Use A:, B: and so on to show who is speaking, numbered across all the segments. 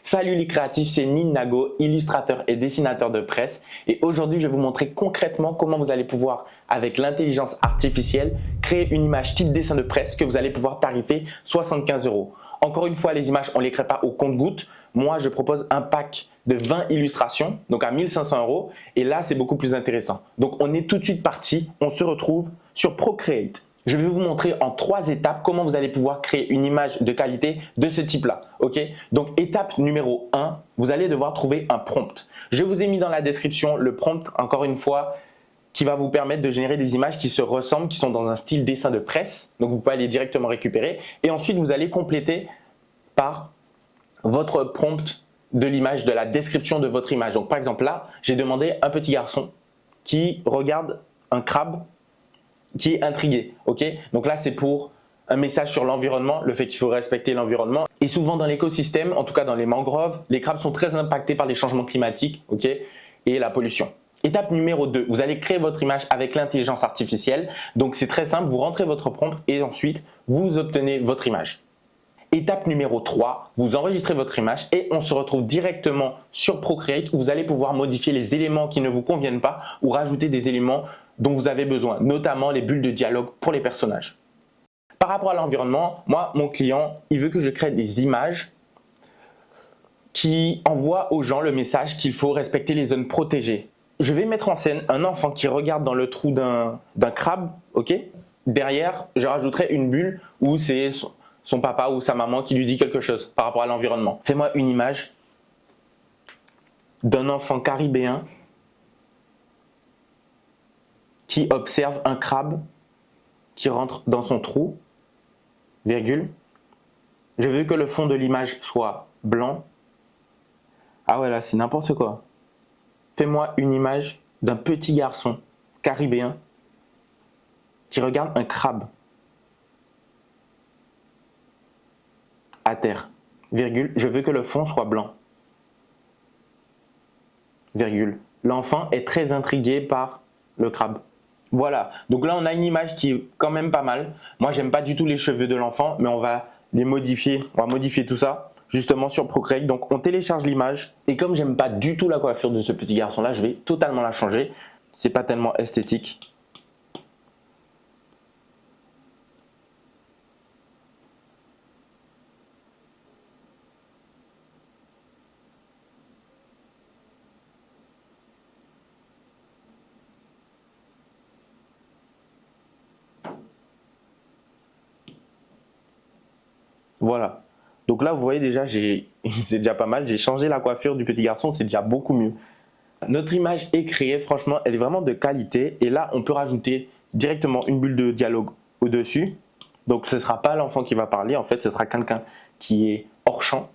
A: Salut les créatifs, c'est Ninjago, illustrateur et dessinateur de presse. Et aujourd'hui, je vais vous montrer concrètement comment vous allez pouvoir, avec l'intelligence artificielle, créer une image type dessin de presse que vous allez pouvoir tarifer 75 €. Encore une fois, les images, on ne les crée pas au compte-gouttes. Moi, je propose un pack de 20 illustrations, donc à 1500 €. Et là, c'est beaucoup plus intéressant. Donc, on est tout de suite parti. On se retrouve sur Procreate. Je vais vous montrer en 3 étapes comment vous allez pouvoir créer une image de qualité de ce type-là. Ok? Donc, étape numéro 1, vous allez devoir trouver un prompt. Je vous ai mis dans la description le prompt, encore une fois, qui va vous permettre de générer des images qui se ressemblent, qui sont dans un style dessin de presse. Donc, vous pouvez aller directement récupérer. Et ensuite, vous allez compléter par votre prompt de l'image, de la description de votre image. Donc, par exemple, là, j'ai demandé un petit garçon qui regarde un crabe qui est intrigué. Ok? Donc là, c'est pour un message sur l'environnement, le fait qu'il faut respecter l'environnement. Et souvent dans l'écosystème, en tout cas dans les mangroves, les crabes sont très impactés par les changements climatiques, ok, et la pollution. Étape numéro 2, vous allez créer votre image avec l'intelligence artificielle. Donc c'est très simple, vous rentrez votre prompt et ensuite vous obtenez votre image. Étape numéro 3, vous enregistrez votre image et on se retrouve directement sur Procreate où vous allez pouvoir modifier les éléments qui ne vous conviennent pas ou rajouter des éléments dont vous avez besoin, notamment les bulles de dialogue pour les personnages. Par rapport à l'environnement, moi, mon client, il veut que je crée des images qui envoient aux gens le message qu'il faut respecter les zones protégées. Je vais mettre en scène un enfant qui regarde dans le trou d'un crabe, ok? Derrière, je rajouterai une bulle où c'est son papa ou sa maman qui lui dit quelque chose par rapport à l'environnement. Fais-moi une image d'un enfant caribéen qui observe un crabe qui rentre dans son trou, virgule. Je veux que le fond de l'image soit blanc. Ah ouais, là, c'est n'importe quoi. Fais-moi une image d'un petit garçon caribéen qui regarde un crabe à terre, virgule. Je veux que le fond soit blanc, virgule. L'enfant est très intrigué par le crabe. Voilà, donc là on a une image qui est quand même pas mal. Moi j'aime pas du tout les cheveux de l'enfant, mais on va les modifier. On va modifier tout ça justement sur Procreate. Donc on télécharge l'image et comme j'aime pas du tout la coiffure de ce petit garçon là, je vais totalement la changer. C'est pas tellement esthétique. Voilà. Donc là, vous voyez déjà, c'est déjà pas mal. J'ai changé la coiffure du petit garçon, c'est déjà beaucoup mieux. Notre image est créée, franchement, elle est vraiment de qualité. Et là, on peut rajouter directement une bulle de dialogue au-dessus. Donc ce ne sera pas l'enfant qui va parler, en fait, ce sera quelqu'un qui est hors champ.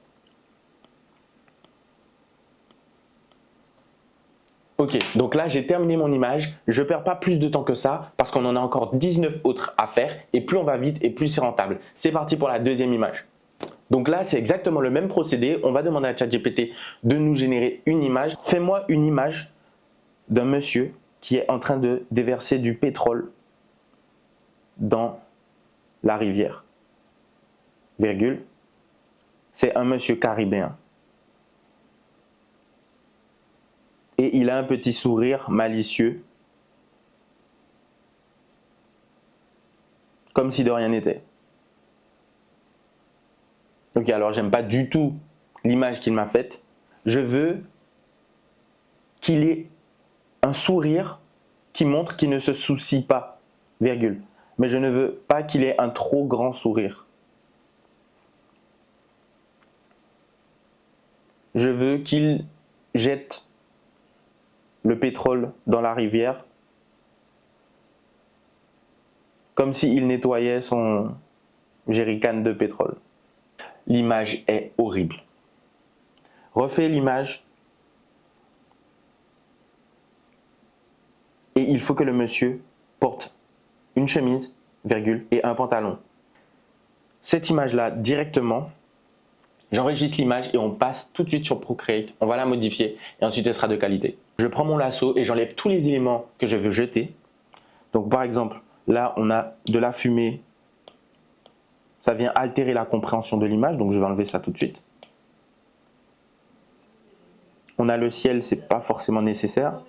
A: Ok, donc là j'ai terminé mon image, je ne perds pas plus de temps que ça parce qu'on en a encore 19 autres à faire et plus on va vite et plus c'est rentable. C'est parti pour la deuxième image. Donc là c'est exactement le même procédé, on va demander à ChatGPT de nous générer une image. Fais-moi une image d'un monsieur qui est en train de déverser du pétrole dans la rivière, virgule. C'est un monsieur caribéen. Et il a un petit sourire malicieux, comme si de rien n'était. Ok, alors j'aime pas du tout l'image qu'il m'a faite. Je veux qu'il ait un sourire qui montre qu'il ne se soucie pas, virgule. Mais je ne veux pas qu'il ait un trop grand sourire. Je veux qu'il jette le pétrole dans la rivière comme s'il nettoyait son jerrycan de pétrole. L'image est horrible. Refais l'image et il faut que le monsieur porte une chemise, virgule, et un pantalon. Cette image-là, directement, j'enregistre l'image et on passe tout de suite sur Procreate. On va la modifier et ensuite elle sera de qualité. Je prends mon lasso et j'enlève tous les éléments que je veux jeter. Donc par exemple, là on a de la fumée. Ça vient altérer la compréhension de l'image, donc je vais enlever ça tout de suite. On a le ciel, c'est pas forcément nécessaire.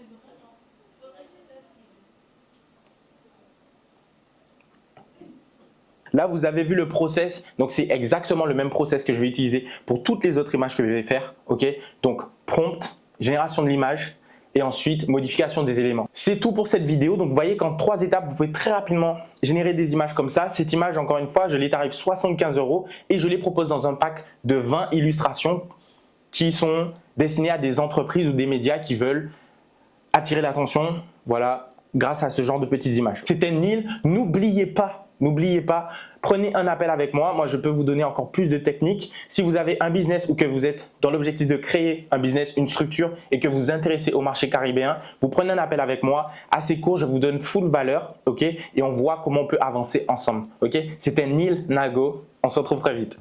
A: Là, vous avez vu le process, donc c'est exactement le même process que je vais utiliser pour toutes les autres images que je vais faire. Ok, donc prompt, génération de l'image et ensuite modification des éléments. C'est tout pour cette vidéo. Donc vous voyez qu'en 3 étapes, vous pouvez très rapidement générer des images comme ça. Cette image, encore une fois, je les tarif 75 € et je les propose dans un pack de 20 illustrations qui sont destinées à des entreprises ou des médias qui veulent attirer l'attention, voilà, grâce à ce genre de petites images. C'était Neil. N'oubliez pas, prenez un appel avec moi. Moi, je peux vous donner encore plus de techniques. Si vous avez un business ou que vous êtes dans l'objectif de créer un business, une structure et que vous vous intéressez au marché caribéen, vous prenez un appel avec moi. Assez court, je vous donne full valeur, ok? Et on voit comment on peut avancer ensemble, ok? C'était Neil Nago. On se retrouve très vite.